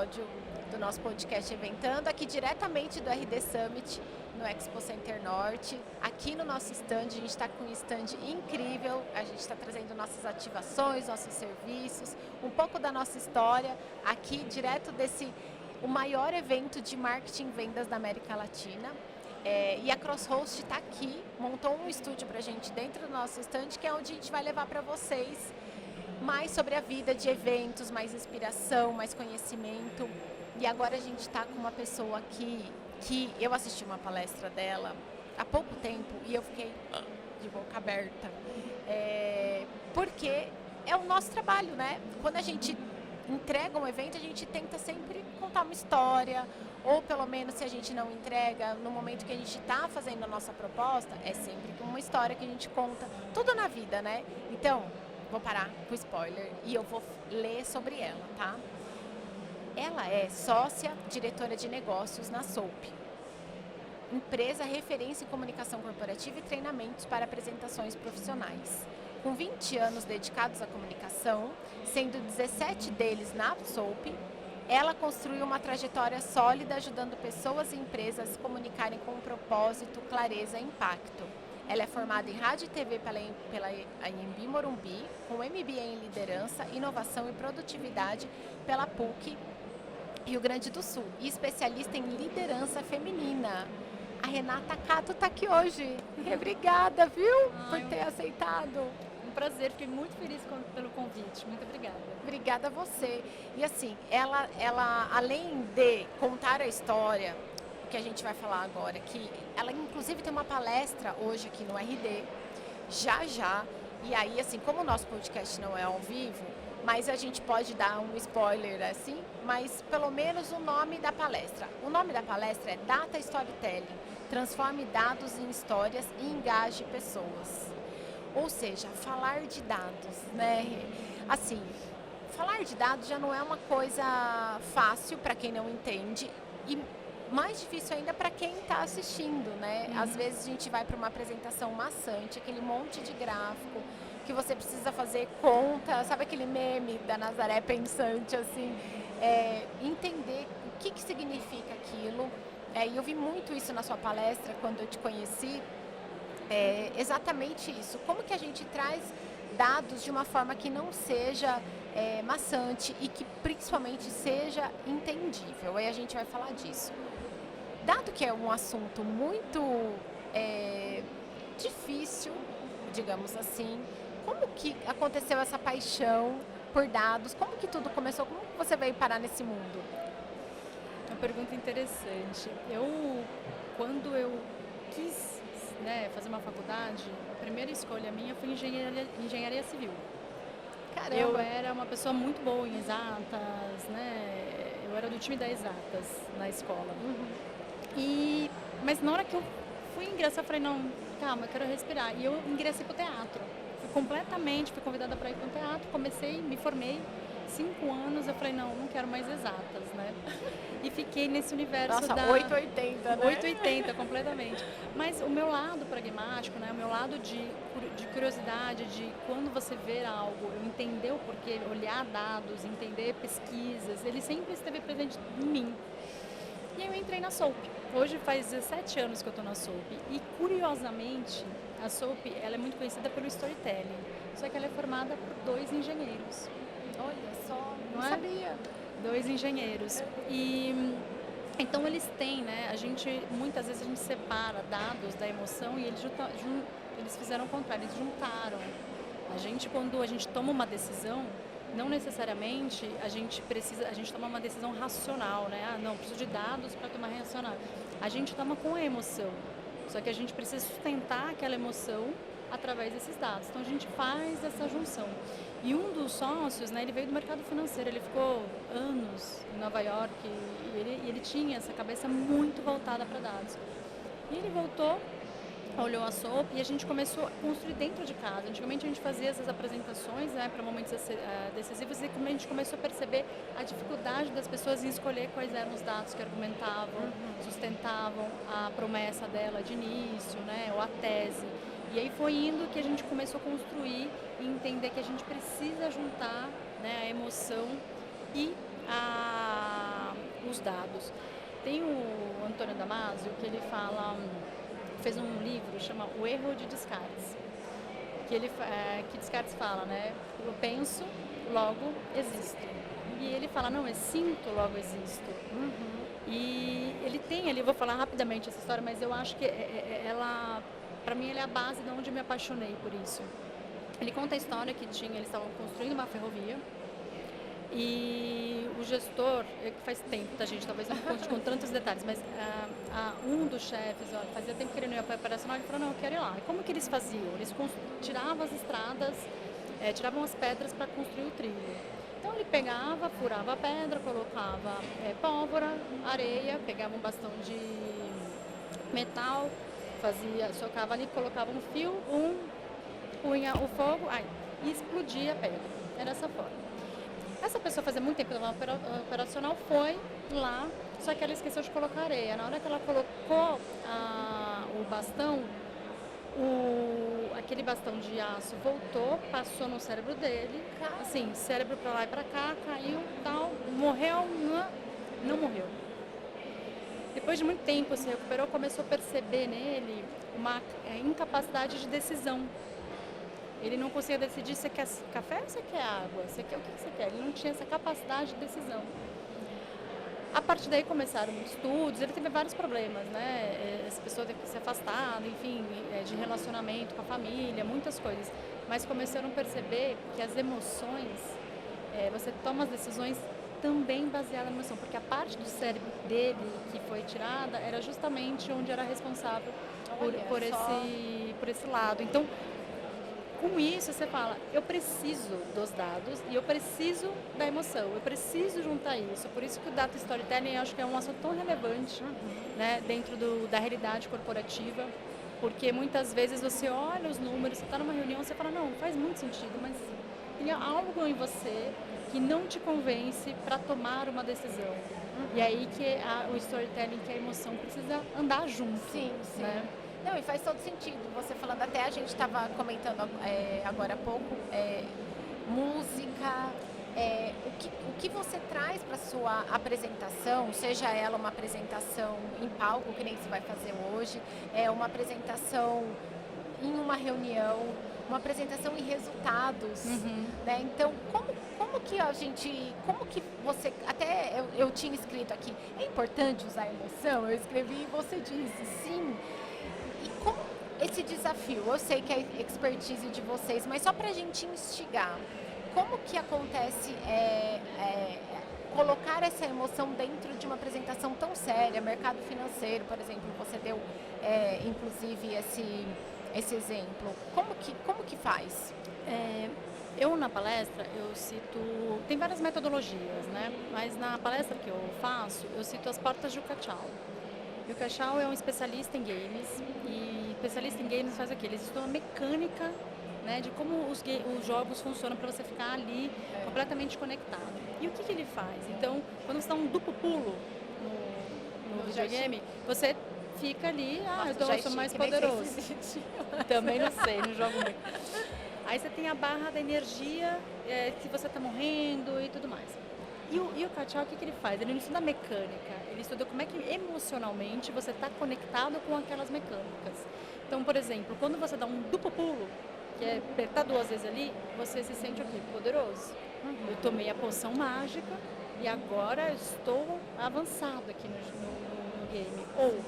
episódio do nosso podcast Eventando, aqui diretamente do RD Summit, no Expo Center Norte. Aqui no nosso stand, a gente está com um stand incrível, a gente está trazendo nossas ativações, nossos serviços, um pouco da nossa história, aqui direto o maior evento de marketing e vendas da América Latina. E a Crosshost está aqui, montou um estúdio para a gente dentro do nosso stand, que é onde a gente vai levar para vocês mais sobre a vida de eventos, mais inspiração, mais conhecimento. E agora a gente está com uma pessoa aqui que eu assisti uma palestra dela há pouco tempo e eu fiquei de boca aberta. Porque é o nosso trabalho, né? Quando a gente entrega um evento, a gente tenta sempre contar uma história, ou pelo menos se a gente não entrega, no momento que a gente está fazendo a nossa proposta, é sempre uma história que a gente conta, tudo na vida, né? Então, vou parar com o spoiler e eu vou ler sobre ela, tá? Ela é sócia, diretora de negócios na SOAP, empresa referência em comunicação corporativa e treinamentos para apresentações profissionais. Com 20 anos dedicados à comunicação, sendo 17 deles na SOAP, ela construiu uma trajetória sólida ajudando pessoas e empresas a se comunicarem com propósito, clareza e impacto. Ela é formada em rádio e TV pela Anhembi Morumbi, com MBA em liderança, inovação e produtividade pela PUC Rio Grande do Sul e especialista em liderança feminina. A Renata Cato está aqui hoje. Obrigada, viu, por ter aceitado. Um prazer, fiquei muito feliz pelo convite. Muito obrigada. Obrigada a você. E assim, ela além de contar a história, o que a gente vai falar agora, que ela inclusive tem uma palestra hoje aqui no RD, já. E aí, assim, como o nosso podcast não é ao vivo, mas a gente pode dar um spoiler assim, mas pelo menos o nome da palestra. O nome da palestra é Data Storytelling, transforme dados em histórias e engaje pessoas. Ou seja, falar de dados, né? Assim, falar de dados já não é uma coisa fácil para quem não entende e mais difícil ainda para quem está assistindo, né? Às vezes a gente vai para uma apresentação maçante, aquele monte de gráfico que você precisa fazer conta, sabe aquele meme da Nazaré pensante, assim, entender o que significa aquilo. E eu vi muito isso na sua palestra quando eu te conheci, exatamente isso. Como que a gente traz dados de uma forma que não seja maçante e que principalmente seja entendível. Aí a gente vai falar disso. Dado que é um assunto muito difícil, digamos assim, como que aconteceu essa paixão por dados? Como que tudo começou? Como que você veio parar nesse mundo? Uma pergunta interessante. Quando eu quis fazer uma faculdade, a primeira escolha minha foi engenharia civil. Caramba. Eu era uma pessoa muito boa em exatas, né? Eu era do time das exatas na escola. Mas na hora que eu fui ingressar, eu falei, não, calma, eu quero respirar. E eu ingressei pro teatro. Fui convidada para ir para o teatro, me formei, 5 anos, eu falei, não quero mais exatas, né? E fiquei nesse universo. Nossa, 880, né? 880, completamente. Mas o meu lado pragmático, né? O meu lado de curiosidade, de quando você vê algo, eu entender o porquê, olhar dados, entender pesquisas, ele sempre esteve presente em mim. E aí eu entrei na SOAP. Hoje faz 17 anos que eu estou na SOAP. E, curiosamente, a SOAP ela é muito conhecida pelo storytelling. Só que ela é formada por 2 engenheiros. Olha só, não sabia. 2 engenheiros. E então eles têm, né? Muitas vezes a gente separa dados da emoção e eles fizeram o contrário, eles juntaram. Quando a gente toma uma decisão, não necessariamente a gente toma uma decisão racional, né? Não, preciso de dados para tomar racional. A gente toma com a emoção, só que a gente precisa sustentar aquela emoção através desses dados. Então a gente faz essa junção. E um dos sócios, né, ele veio do mercado financeiro, ele ficou anos em Nova York e ele tinha essa cabeça muito voltada para dados. E ele voltou, olhou a SOAP e a gente começou a construir dentro de casa. Antigamente a gente fazia essas apresentações, né, para momentos decisivos e a gente começou a perceber a dificuldade das pessoas em escolher quais eram os dados que argumentavam, sustentavam a promessa dela de início, né, ou a tese. E aí foi indo que a gente começou a construir e entender que a gente precisa juntar, né, a emoção e a os dados. Tem o Antônio Damasio, que ele fala, fez um livro, chama O Erro de Descartes, que Descartes fala, né? Eu penso, logo existo. E ele fala, não, eu sinto, logo existo. E ele tem ali, eu vou falar rapidamente essa história, mas eu acho que ela, para mim, ela é a base de onde eu me apaixonei por isso. Ele conta a história que eles estavam construindo uma ferrovia e o gestor, faz tempo, tá, gente, talvez não conte com tantos detalhes, mas um dos chefes, olha, fazia tempo que ele não ia para a operacional, ele falou, não, eu quero ir lá. E como que eles faziam? Eles tiravam as estradas, tiravam as pedras para construir o trilho. Então ele pegava, furava a pedra, colocava pólvora, areia, pegava um bastão de metal, socava ali, colocava um fio, punha o fogo, e explodia a pedra. Era dessa forma. Essa pessoa fazia muito tempo que ela estava operacional, foi lá, só que ela esqueceu de colocar areia. Na hora que ela colocou o bastão, aquele bastão de aço voltou, passou no cérebro dele, assim, cérebro para lá e para cá, caiu, tal, morreu, não morreu. Depois de muito tempo se recuperou, começou a perceber nele uma incapacidade de decisão. Ele não conseguia decidir se quer café ou se quer água, o que você quer. Ele não tinha essa capacidade de decisão. A partir daí começaram estudos, ele teve vários problemas, né? Essa pessoa teve que se afastar, enfim, de relacionamento com a família, muitas coisas. Mas começaram a perceber que as emoções, você toma as decisões também baseadas na emoção, porque a parte do cérebro dele que foi tirada era justamente onde era responsável por esse lado. Então, com isso, você fala, eu preciso dos dados e eu preciso da emoção, eu preciso juntar isso. Por isso que o Data Storytelling eu acho que é um assunto tão relevante, né, dentro da realidade corporativa, porque muitas vezes você olha os números, você está numa reunião, você fala, não, faz muito sentido, mas tem algo em você que não te convence para tomar uma decisão. E aí que o storytelling, que a emoção precisa andar junto. Sim, sim. Né? Não, e faz todo sentido. Você falando, até a gente estava comentando agora há pouco, música, o que você traz para sua apresentação, seja ela uma apresentação em palco, que nem você vai fazer hoje, uma apresentação em uma reunião, uma apresentação em resultados, né? Então, como que você, até eu tinha escrito aqui, é importante usar emoção? Eu escrevi e você disse sim. E como esse desafio, eu sei que é expertise de vocês, mas só para a gente instigar, como que acontece colocar essa emoção dentro de uma apresentação tão séria, mercado financeiro, por exemplo, você deu inclusive esse exemplo, como que faz? Eu na palestra, eu cito, tem várias metodologias, né? Mas na palestra que eu faço, eu cito as portas de Yucachal. Yucachal é um especialista em games, e especialista em games faz o quê? Eles estudam a mecânica, né, de como os jogos funcionam para você ficar ali completamente conectado. E o que ele faz? Então, quando você dá um duplo pulo no videogame, você fica ali, eu sou mais poderoso. Também não sei, não jogo muito. Aí você tem a barra da energia, se você está morrendo e tudo mais. E o Yucachal, o que ele faz? Ele não estuda mecânica, ele estuda como é que emocionalmente você está conectado com aquelas mecânicas. Então, por exemplo, quando você dá um duplo pulo, que é apertar 2 vezes ali, você se sente o quê? Poderoso. Eu tomei a poção mágica e agora estou avançado aqui no game. Ou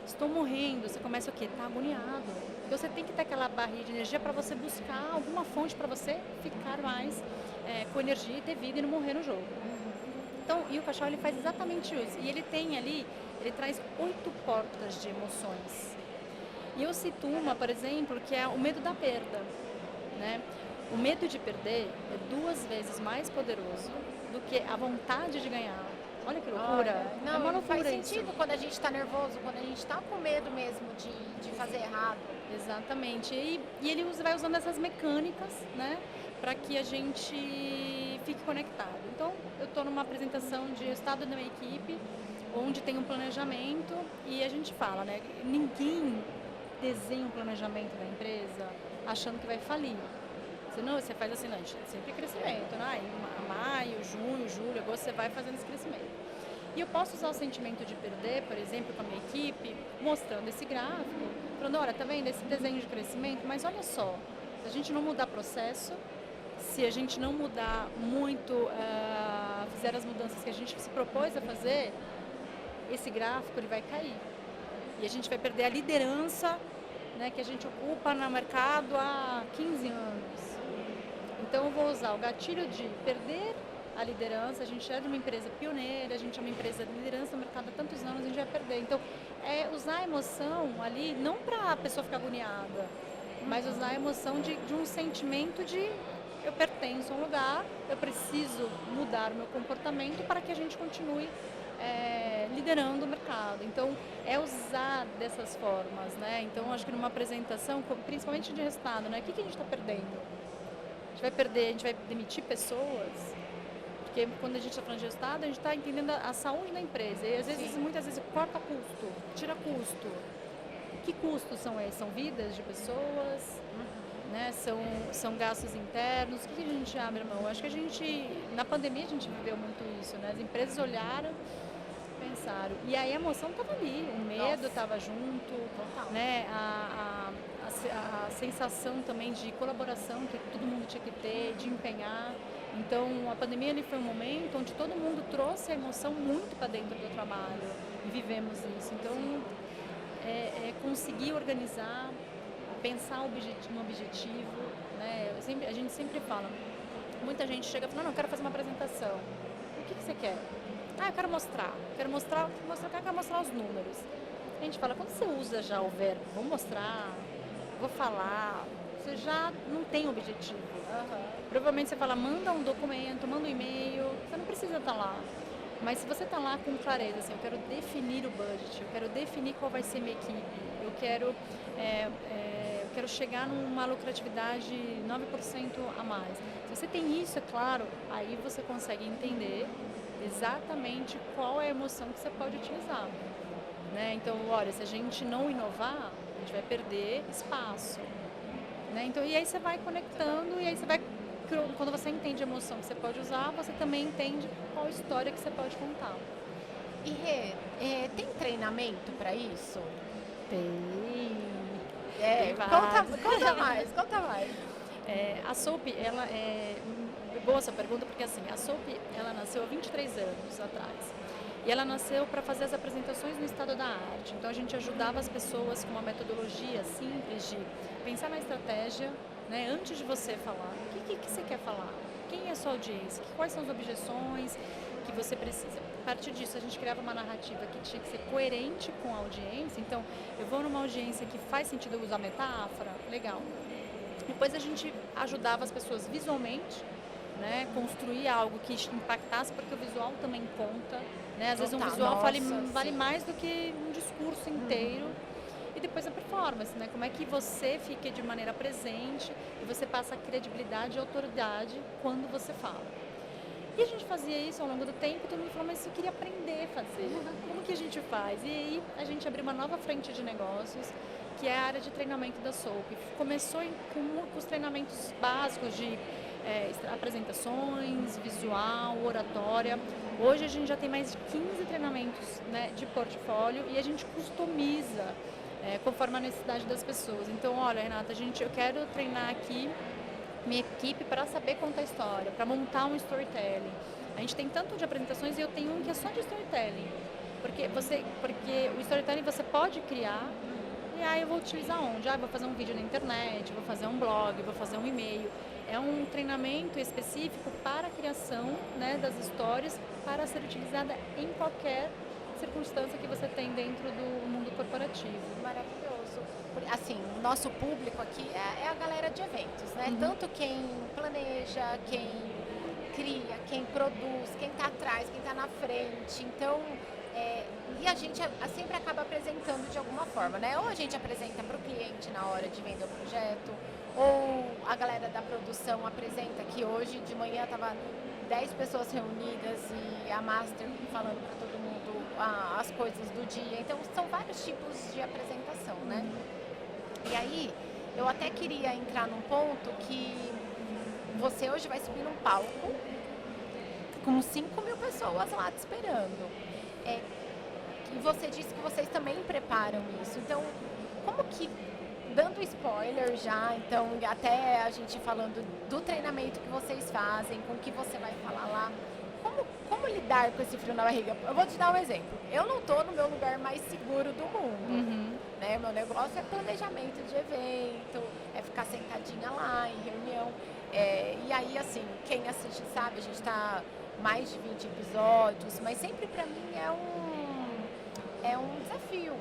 estou morrendo, você começa o quê? Tá agoniado. Então você tem que ter aquela barrinha de energia para você buscar alguma fonte para você ficar mais com energia e ter vida e não morrer no jogo. Então, e o Yucachal, ele faz exatamente isso. E ele tem ali, ele traz 8 portas de emoções. E eu cito uma, por exemplo, que é o medo da perda, né? O medo de perder é 2 vezes mais poderoso do que a vontade de ganhar. Olha que loucura. Não, é uma loucura faz sentido isso. Quando a gente está nervoso, quando a gente está com medo mesmo de fazer errado. Exatamente. E ele vai usando essas mecânicas, né, para que a gente fique conectado. Então, eu estou numa apresentação de estado de uma equipe, onde tem um planejamento e a gente fala, né, ninguém desenha um planejamento da empresa achando que vai falir. Senão você faz assim, sempre crescimento, né? Em maio, junho, julho, agosto, você vai fazendo esse crescimento. E eu posso usar o sentimento de perder, por exemplo, com a minha equipe, mostrando esse gráfico, falando, olha, tá vendo esse desenho de crescimento? Mas olha só, se a gente não mudar processo, se a gente não mudar muito, fizer as mudanças que a gente se propôs a fazer, esse gráfico ele vai cair. E a gente vai perder a liderança, né, que a gente ocupa no mercado há 15 anos. Então eu vou usar o gatilho de perder a liderança, a gente é de uma empresa pioneira, a gente é uma empresa de liderança no mercado há tantos anos, a gente vai perder. Então, é usar a emoção ali, não para a pessoa ficar agoniada, mas usar a emoção de um sentimento de eu pertenço a um lugar, eu preciso mudar o meu comportamento para que a gente continue liderando o mercado. Então, é usar dessas formas, né? Então, acho que numa apresentação, principalmente de resultado, né? O que a gente está perdendo? A gente vai perder, a gente vai demitir pessoas, porque quando a gente está falando de resultado, a gente está entendendo a saúde da empresa. E às vezes, muitas vezes, corta custo, tira custo. Que custos são esses? São vidas de pessoas, né? São gastos internos. O que a gente abre mão? Acho que a gente, na pandemia, a gente viveu muito isso, né? As empresas olharam, pensaram. E aí a emoção estava ali, o medo estava junto, né? A sensação também de colaboração que todo mundo tinha que ter, de empenhar. Então, a pandemia ele foi um momento onde todo mundo trouxe a emoção muito para dentro do trabalho e vivemos isso. Então, conseguir organizar, pensar no objetivo, né? A gente sempre fala, muita gente chega e fala, não, eu quero fazer uma apresentação. O que você quer? Ah, eu quero mostrar os números. A gente fala, quando você usa já o verbo, vou mostrar, vou falar, você já não tem objetivo. Provavelmente você fala, manda um documento, manda um e-mail, você não precisa estar lá. Mas se você está lá com clareza, assim, eu quero definir o budget, eu quero definir qual vai ser minha equipe, eu quero chegar numa lucratividade 9% a mais. Se você tem isso, é claro, aí você consegue entender exatamente qual é a emoção que você pode utilizar. Né? Então, olha, se a gente não inovar, a gente vai perder espaço. Né? Então, e aí você vai conectando, e aí você vai, quando você entende a emoção que você pode usar, você também entende qual história que você pode contar. E Rê, tem treinamento para isso? Tem. Conta mais. A Soap, ela é boa essa pergunta, porque assim, a Soap, ela nasceu há 23 anos atrás. E ela nasceu para fazer as apresentações no estado da arte. Então a gente ajudava as pessoas com uma metodologia simples de pensar na estratégia, né, antes de você falar. O que você quer falar? Quem é a sua audiência? Quais são as objeções que você precisa? A partir disso, a gente criava uma narrativa que tinha que ser coerente com a audiência. Então, eu vou numa audiência que faz sentido eu usar metáfora, legal. Depois a gente ajudava as pessoas visualmente, né, construir algo que impactasse, porque o visual também conta. Né? Às vezes um visual vale mais do que um discurso inteiro. E depois a performance, né? Como é que você fica de maneira presente e você passa credibilidade e autoridade quando você fala. E a gente fazia isso ao longo do tempo e todo mundo falou, mas eu queria aprender a fazer. Como que a gente faz? E aí a gente abriu uma nova frente de negócios, que é a área de treinamento da Soap. Começou com os treinamentos básicos de apresentações, visual, oratória. Hoje a gente já tem mais de 15 treinamentos, né, de portfólio e a gente customiza conforme a necessidade das pessoas. Então, olha, Renata, eu quero treinar aqui minha equipe para saber contar história, para montar um storytelling. A gente tem tanto de apresentações e eu tenho um que é só de storytelling. Porque o storytelling você pode criar e aí eu vou utilizar onde? Eu vou fazer um vídeo na internet, vou fazer um blog, vou fazer um e-mail. É um treinamento específico para a criação, né, das histórias, para ser utilizada em qualquer circunstância que você tem dentro do mundo corporativo. Maravilhoso. Assim, o nosso público aqui é a galera de eventos, né? Tanto quem planeja, quem cria, quem produz, quem está atrás, quem está na frente. Então, e a gente sempre acaba apresentando de alguma forma, né? Ou a gente apresenta para o cliente na hora de vender o projeto, ou a galera da produção apresenta, que hoje de manhã estava 10 pessoas reunidas e a Master falando para todo mundo as coisas do dia. Então, são vários tipos de apresentação, né? E aí, eu até queria entrar num ponto que você hoje vai subir num palco com 5.000 pessoas lá te esperando. É, e você disse que vocês também preparam isso. Então, como que, dando spoiler já, então até a gente falando do treinamento que vocês fazem, com o que você vai falar lá, como lidar com esse frio na barriga? Eu vou te dar um exemplo. Eu não estou no meu lugar mais seguro do mundo. Né? Meu negócio é planejamento de evento, é ficar sentadinha lá em reunião. E aí, assim, quem assiste sabe, a gente está mais de 20 episódios, mas sempre para mim é um desafio.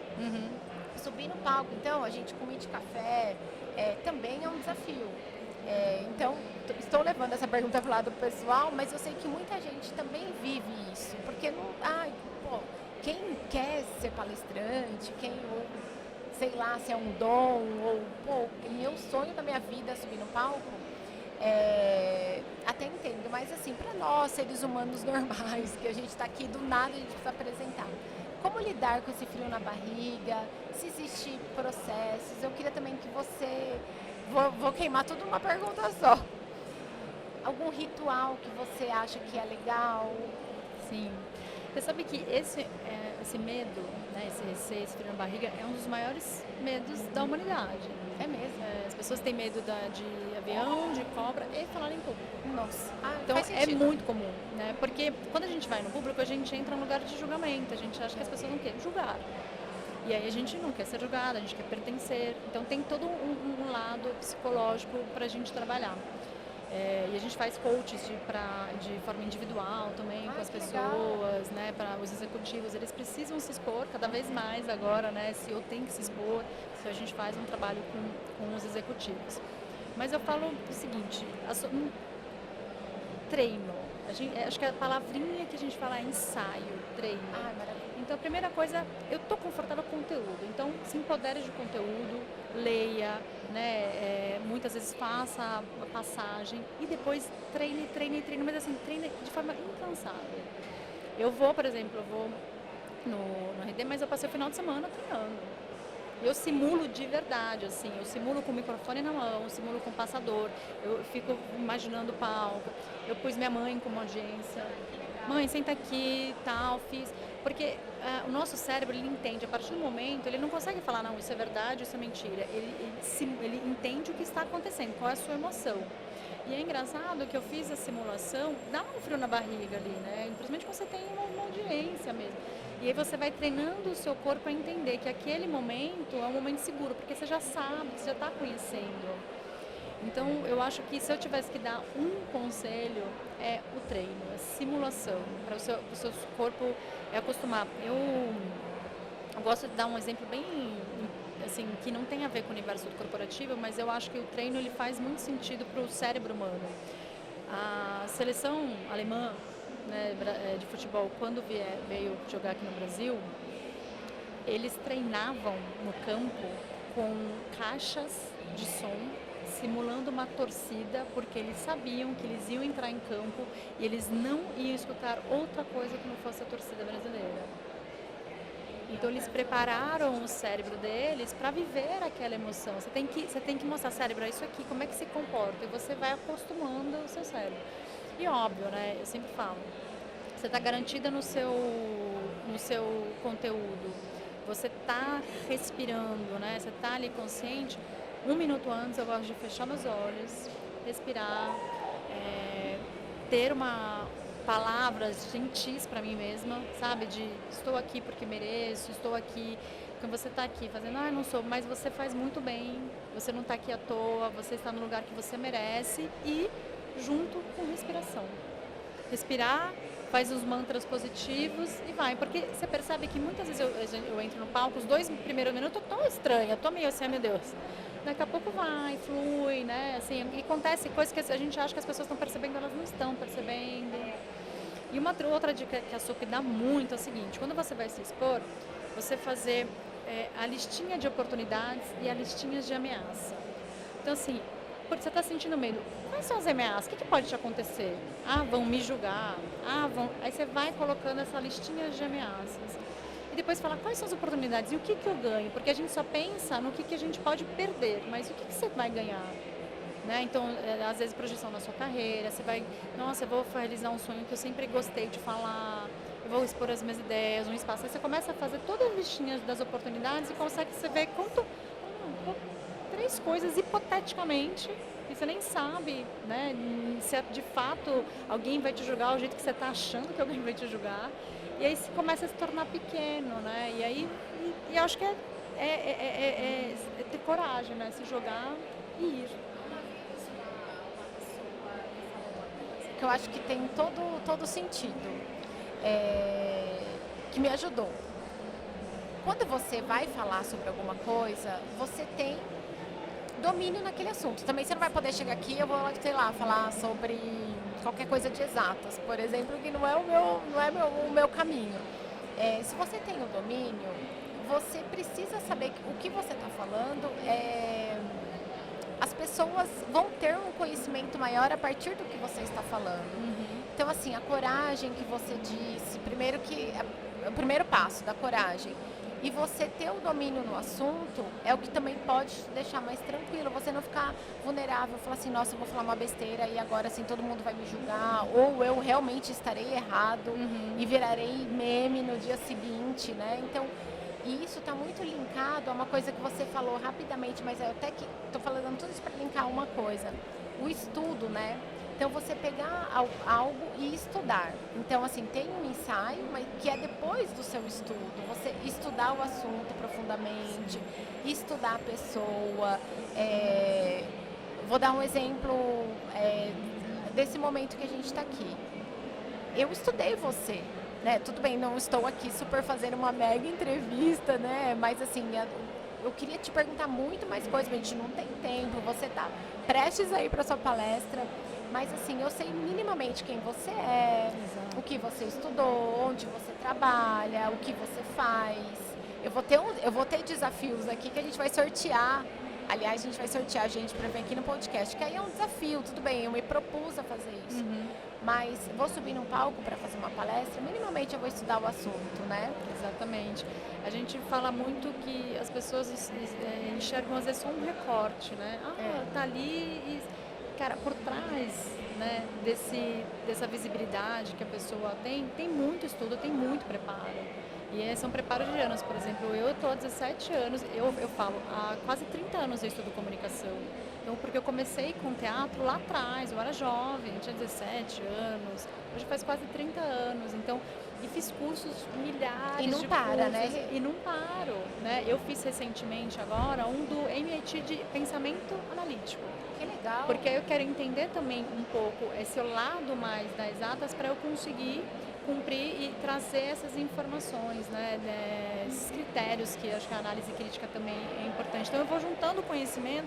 Subir no palco, então, a gente comida de café, também é um desafio. Então, estou levando essa pergunta para o lado pessoal, mas eu sei que muita gente também vive isso, porque não, quem quer ser palestrante, ou sei lá, se é um dom, ou meu sonho da minha vida é subir no palco, até entendo, mas assim, para nós, seres humanos normais, que a gente está aqui, do nada a gente precisa apresentar. Como lidar com esse frio na barriga, se existem processos, eu queria também que você, vou queimar tudo numa pergunta só. Algum ritual que você acha que é legal? Sim. Você sabe que esse medo, né, esse receio, esse frio na barriga, é um dos maiores medos da humanidade. É mesmo? As pessoas têm medo de avião, de cobra e falar em público. Nossa. Então é muito comum, né? Porque quando a gente vai no público, a gente entra num lugar de julgamento, a gente acha que as pessoas não querem julgar. E aí a gente não quer ser julgada, a gente quer pertencer. Então tem todo um lado psicológico para a gente trabalhar. E a gente faz coaches de forma individual também com as pessoas, né, para os executivos. Eles precisam se expor cada vez mais agora, né? CEO tem que se expor, se a gente faz um trabalho com os executivos. Mas eu falo o seguinte, treino. Acho que a palavrinha que a gente fala é ensaio, treino. Então a primeira coisa, eu estou confortável com o conteúdo, então se empodere de conteúdo, leia, né, muitas vezes faça a passagem e depois treine, mas assim, treine de forma incansável. Eu vou, por exemplo, no RD, mas eu passei o final de semana treinando. Eu simulo de verdade, assim, eu simulo com o microfone na mão, eu simulo com o passador, eu fico imaginando o palco, eu pus minha mãe como audiência, mãe, senta aqui, tal, fiz, porque o nosso cérebro, ele entende, a partir do momento, ele não consegue falar, não, isso é verdade, isso é mentira, ele entende o que está acontecendo, qual é a sua emoção. E é engraçado que eu fiz a simulação, dá um frio na barriga ali, né, principalmente quando você tem uma audiência mesmo. E aí você vai treinando o seu corpo a entender que aquele momento é um momento seguro, porque você já sabe, você já está conhecendo. Então, eu acho que se eu tivesse que dar um conselho, é o treino, a simulação, para o seu corpo acostumar. Eu gosto de dar um exemplo bem, assim, que não tem a ver com o universo corporativo, mas eu acho que o treino ele faz muito sentido para o cérebro humano. A seleção alemã, né, de futebol, quando veio jogar aqui no Brasil, eles treinavam no campo com caixas de som, simulando uma torcida, porque eles sabiam que eles iam entrar em campo e eles não iam escutar outra coisa que não fosse a torcida brasileira. Então eles prepararam o cérebro deles para viver aquela emoção. Você tem que mostrar, cérebro, isso aqui, como é que se comporta, e você vai acostumando o seu cérebro. E óbvio, né, eu sempre falo, você está garantida no seu conteúdo, você está respirando, né, você está ali consciente. 1 minuto antes eu gosto de fechar meus olhos, respirar, ter palavras gentis para mim mesma, sabe, de estou aqui porque mereço, estou aqui, porque você está aqui fazendo, não sou, mas você faz muito bem, você não está aqui à toa, você está no lugar que você merece, e junto com respiração. Respirar, faz os mantras positivos e vai, porque você percebe que muitas vezes eu entro no palco, os 2 primeiros minutos eu tô estranha, eu tô meio assim, meu Deus. Daqui a pouco vai, flui, né, assim, e acontece coisas que a gente acha que as pessoas estão percebendo, elas não estão percebendo. E uma outra dica que a SOP dá muito é o seguinte, quando você vai se expor, você fazer a listinha de oportunidades e a listinha de ameaça. Então, assim, você está sentindo medo, quais são as ameaças? O que pode te acontecer? Vão me julgar. Aí você vai colocando essa listinha de ameaças. E depois fala, quais são as oportunidades? E o que eu ganho? Porque a gente só pensa no que a gente pode perder, mas o que você vai ganhar? Né? Então, às vezes, projeção na sua carreira, você vai, nossa, eu vou realizar um sonho que eu sempre gostei de falar, eu vou expor as minhas ideias, um espaço. Aí você começa a fazer todas as listinhas das oportunidades e consegue você ver quanto, 3 coisas hipoteticamente, e você nem sabe, né, se de fato alguém vai te julgar o jeito que você está achando que alguém vai te julgar. E aí você começa a se tornar pequeno, né? E aí eu acho que é ter coragem, né? Se jogar e ir. Que eu acho que tem todo sentido, que me ajudou. Quando você vai falar sobre alguma coisa, você tem domínio naquele assunto. Também você não vai poder chegar aqui, eu vou, sei lá, falar sobre qualquer coisa de exatas, por exemplo, que não é o meu caminho. Se você tem o domínio, você precisa saber o que você está falando. As pessoas vão ter um conhecimento maior a partir do que você está falando. Uhum. Então, assim, a coragem que você disse, primeiro que é o primeiro passo da coragem. E você ter o domínio no assunto é o que também pode te deixar mais tranquilo. Você não ficar vulnerável, falar assim, nossa, eu vou falar uma besteira e agora assim todo mundo vai me julgar. Ou eu realmente estarei errado e virarei meme no dia seguinte, né? Então, e isso está muito linkado a uma coisa que você falou rapidamente, mas eu até que estou falando tudo isso para linkar uma coisa. O estudo, né? Então, você pegar algo e estudar. Então, assim, tem um ensaio, mas que é depois do seu estudo. Você estudar o assunto profundamente, estudar a pessoa. Vou dar um exemplo desse momento que a gente está aqui. Eu estudei você, né? Tudo bem, não estou aqui super fazendo uma mega entrevista, né? Mas, assim, eu queria te perguntar muito mais coisas, mas a gente não tem tempo. Você está prestes a ir para sua palestra. Mas assim, eu sei minimamente quem você é, o que você estudou, onde você trabalha, o que você faz. Eu vou ter desafios aqui que a gente vai sortear. Aliás, a gente vai sortear a gente para vir aqui no podcast, que aí é um desafio, tudo bem, eu me propus a fazer isso. Mas vou subir num palco para fazer uma palestra, minimamente eu vou estudar o assunto, né? Exatamente. A gente fala muito que as pessoas enxergam às vezes só um recorte, né? Tá ali e... Cara, por trás, né, dessa visibilidade que a pessoa tem muito estudo, tem muito preparo. E são preparos de anos. Por exemplo, eu estou há 17 anos, eu falo, há quase 30 anos eu estudo comunicação. Então, porque eu comecei com teatro lá atrás, eu era jovem, eu tinha 17 anos, hoje faz quase 30 anos. Então, e fiz cursos, milhares de cursos. E não para, né? E não paro, né? Eu fiz recentemente agora um do MIT de pensamento analítico. Que legal. Porque aí eu quero entender também um pouco esse lado mais das exatas para eu conseguir cumprir e trazer essas informações, né? Esses critérios que acho que a análise crítica também é importante. Então eu vou juntando conhecimento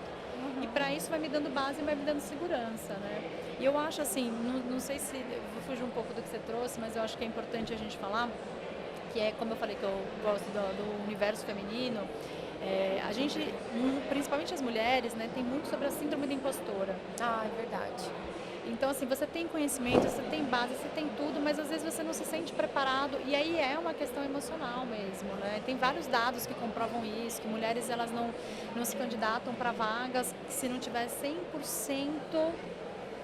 e para isso vai me dando base e vai me dando segurança, né? E eu acho assim, não sei se vou fugir um pouco do que você trouxe, mas eu acho que é importante a gente falar, que é como eu falei que eu gosto do universo feminino. A gente, principalmente as mulheres, né, tem muito sobre a síndrome da impostora. É verdade. Então, assim, você tem conhecimento, você tem base, você tem tudo, mas às vezes você não se sente preparado. E aí é uma questão emocional mesmo, né? Tem vários dados que comprovam isso, que mulheres elas não se candidatam para vagas se não tiver 100%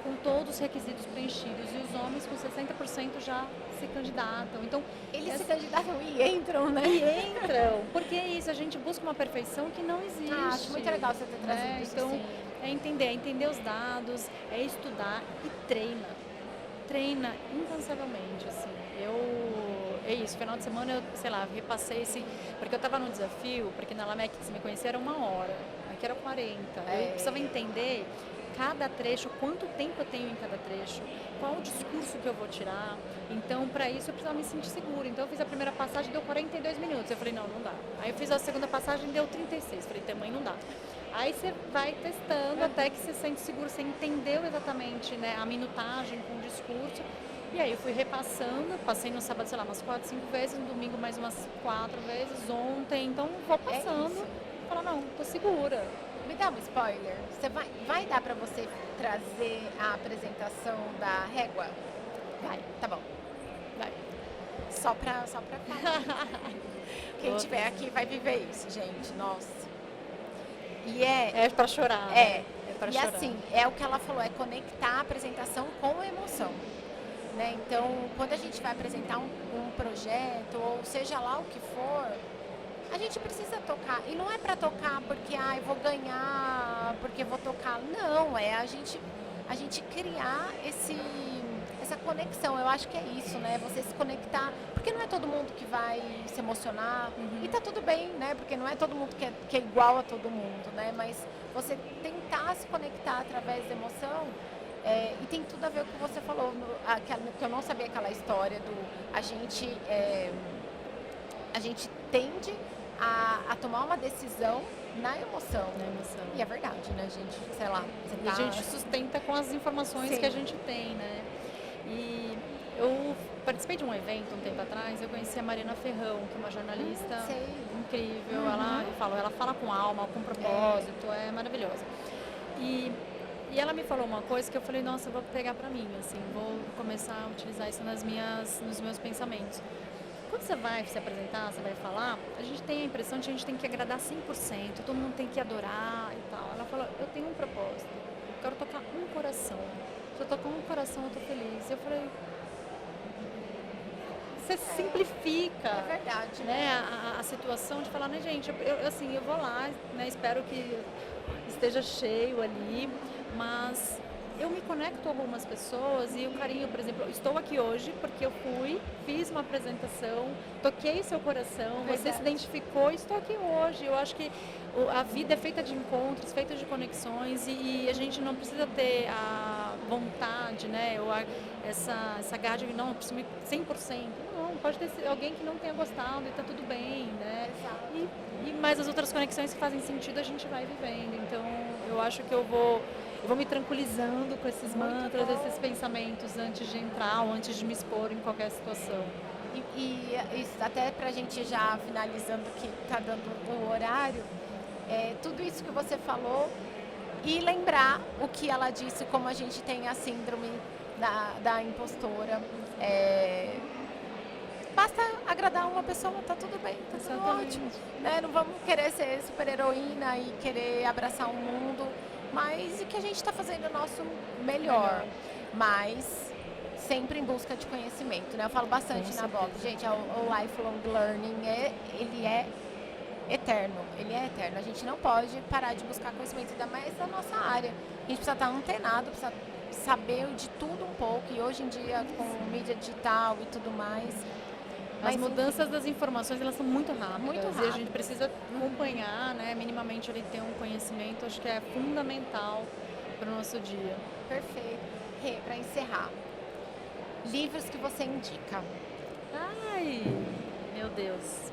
com todos os requisitos preenchidos. E os homens com 60% já se candidatam. Então, eles se candidatam e entram, né? E entram. Porque é isso, a gente busca uma perfeição que não existe. Acho muito legal você ter trazido isso. Então, sim. é entender os dados, é estudar e treina incansavelmente, assim. É isso, final de semana eu, sei lá, repassei porque eu estava no desafio, porque na Lamec que você me conhecia era 1 hora, aqui era 40. Eu precisava entender cada trecho, quanto tempo eu tenho em cada trecho, qual o discurso que eu vou tirar. Então, para isso, eu precisava me sentir segura. Então, eu fiz a primeira passagem, deu 42 minutos. Eu falei, não dá. Aí eu fiz a segunda passagem, deu 36. Falei, também não dá. Aí você vai testando até que você se sente seguro, você entendeu exatamente, né, a minutagem com o discurso. E aí eu fui repassando, passei no sábado, sei lá, umas 4, 5 vezes, no domingo mais umas 4 vezes, ontem. Então, vou passando e falo, não, tô segura. Me dá um spoiler. Vai dar pra você trazer a apresentação da régua? Vai. Tá bom. Vai. Só pra falar. Quem estiver aqui vai viver isso, gente. Nossa. E é pra chorar. É. Pra e chorar. assim, é o que ela falou, é conectar a apresentação com a emoção. né? Então, quando a gente vai apresentar um projeto, ou seja lá o que for, a gente precisa tocar. E não é para tocar porque, eu vou ganhar, porque vou tocar. Não, é a gente criar essa conexão. Eu acho que é isso, né? Você se conectar. Porque não é todo mundo que vai se emocionar. E tá tudo bem, né? Porque não é todo mundo que é igual a todo mundo, né? Mas você tentar se conectar através da emoção. E tem tudo a ver com o que você falou, que eu não sabia aquela história do a gente tende a tomar uma decisão na emoção. Na emoção. E é verdade, né, gente? Sei lá. E a gente sustenta com as informações que a gente tem, né? E eu participei de um evento um tempo atrás, eu conheci a Marina Ferrão, que é uma jornalista incrível. Ela fala com alma, com propósito, é maravilhosa. E ela me falou uma coisa que eu falei, nossa, eu vou pegar pra mim, assim, vou começar a utilizar isso nos meus pensamentos. Quando você vai se apresentar, você vai falar, a gente tem a impressão de que a gente tem que agradar 100%, todo mundo tem que adorar e tal. Ela falou, eu tenho um propósito, eu quero tocar um coração. Se eu tocar um coração, eu tô feliz. Eu falei, você simplifica, É verdade, né, a situação de falar, né, gente, eu vou lá, né, espero que esteja cheio ali, mas eu me conecto com algumas pessoas e o carinho, por exemplo, eu estou aqui hoje porque eu fiz uma apresentação, toquei seu coração, você se identificou e estou aqui hoje. Eu acho que a vida é feita de encontros, feita de conexões e a gente não precisa ter a vontade, né, ou essa garra de não, preciso 100%. Não, pode ter alguém que não tenha gostado e está tudo bem, né? E mais as outras conexões que fazem sentido a gente vai vivendo. Então, eu acho que eu vou me tranquilizando com esses mantras, esses pensamentos antes de entrar ou antes de me expor em qualquer situação. E isso, até pra gente já finalizando que tá dando o horário, tudo isso que você falou e lembrar o que ela disse, como a gente tem a síndrome da impostora. Basta agradar uma pessoa, tá tudo bem, tá tudo ótimo. Né? Não vamos querer ser super heroína e querer abraçar o mundo, mas que a gente está fazendo o nosso melhor. Mas sempre em busca de conhecimento, né? Eu falo bastante na blog, gente, o lifelong learning ele é eterno, A gente não pode parar de buscar conhecimento, ainda mais da nossa área. A gente precisa estar antenado, precisa saber de tudo um pouco, e hoje em dia com mídia digital e tudo mais. As mudanças das informações, elas são muito rápidas. Muito rápidas. E a gente precisa acompanhar, né? Minimamente ele ter um conhecimento, acho que é fundamental para o nosso dia. Perfeito. Rê, para encerrar, livros que você indica? Ai, meu Deus.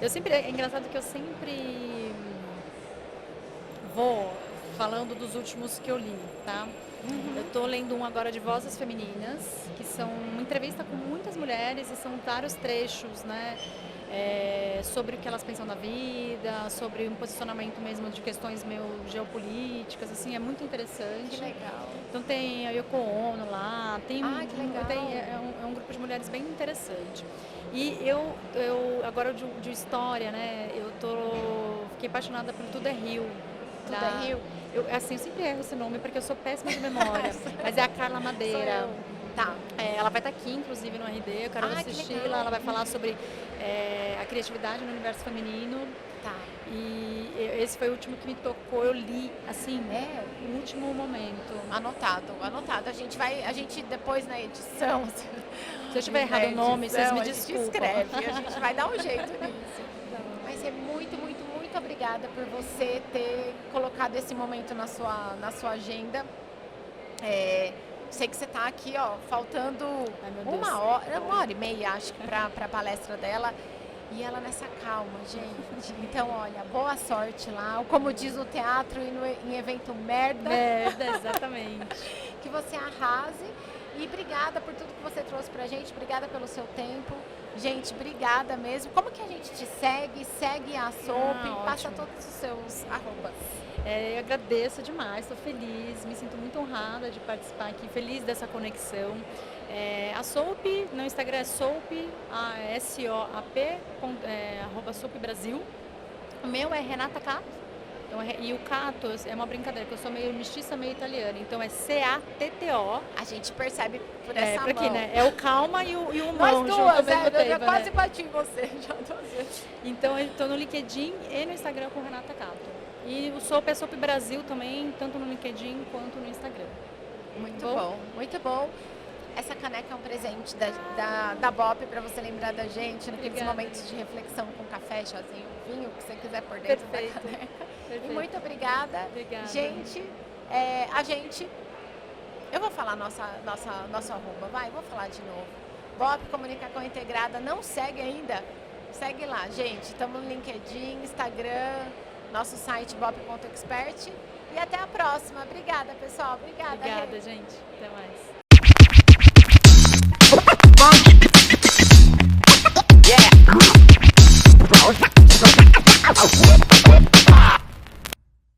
É engraçado que eu sempre vou falando dos últimos que eu li, tá? Eu estou lendo um agora de Vozes Femininas, que são uma entrevista com muitas mulheres e são vários trechos, né? Sobre o que elas pensam da vida, sobre um posicionamento mesmo de questões meio geopolíticas, assim, é muito interessante. Que legal. Então tem a Yoko Ono lá, que legal. É um grupo de mulheres bem interessante. E eu agora de história, né? Fiquei apaixonada por Tudo é Rio. Tudo é Rio? Eu sempre erro esse nome porque eu sou péssima de memória, mas é a Carla Madeira. Tá. Ela vai estar aqui, inclusive, no RD, eu quero assisti-la. Ela vai falar sobre a criatividade no universo feminino. Tá. E esse foi o último que me tocou, eu li, assim, no último momento. Anotado. A gente depois na edição, se eu tiver errado o nome, vocês me desculpam. A gente vai dar um jeito nisso. Mas é muito, muito, muito obrigada por você ter colocado esse momento na sua agenda. Sei que você está aqui, faltando uma hora e meia, acho que, para a palestra dela. E ela nessa calma, gente. Então, olha, boa sorte lá. Como diz o teatro em evento merda. Merda, exatamente. Que você arrase. E obrigada por tudo que você trouxe pra gente. Obrigada pelo seu tempo. Gente, obrigada mesmo. Como que a gente te segue? Segue a SOP, passa todos os seus arrobas. Eu agradeço demais, estou feliz, me sinto muito honrada de participar aqui, feliz dessa conexão. A SOP, no Instagram é SOP, SOAP, @SOP Brasil. O meu é Renata Cato, Então, e o Catto é uma brincadeira, que eu sou meio mestiça, meio italiana. Então é C-A-T-T-O. A gente percebe por essa Pra mão. aqui, né? É o calma e o Nós mão junto ao duas, mesmo eu tempo, já quase né? bati em você, já 2 vezes. Então eu tô no LinkedIn e no Instagram com Renata Catto. E eu sou Pessoa Brasil também, tanto no LinkedIn quanto no Instagram. Muito bom, muito bom. Essa caneca é um presente da BOP para você lembrar da gente naqueles Obrigada. momentos de reflexão com café, chazinho, vinho, o que você quiser por dentro Perfeito. da caneca. Perfeito. E muito obrigada. Obrigada. Gente, eu vou falar nosso arroba, vou falar de novo. BOP Comunicação Integrada, não segue ainda? Segue lá, gente. Estamos no LinkedIn, Instagram, nosso site bop.expert. E até a próxima. Obrigada, pessoal. Obrigada, Obrigada, Rê. gente. Até mais.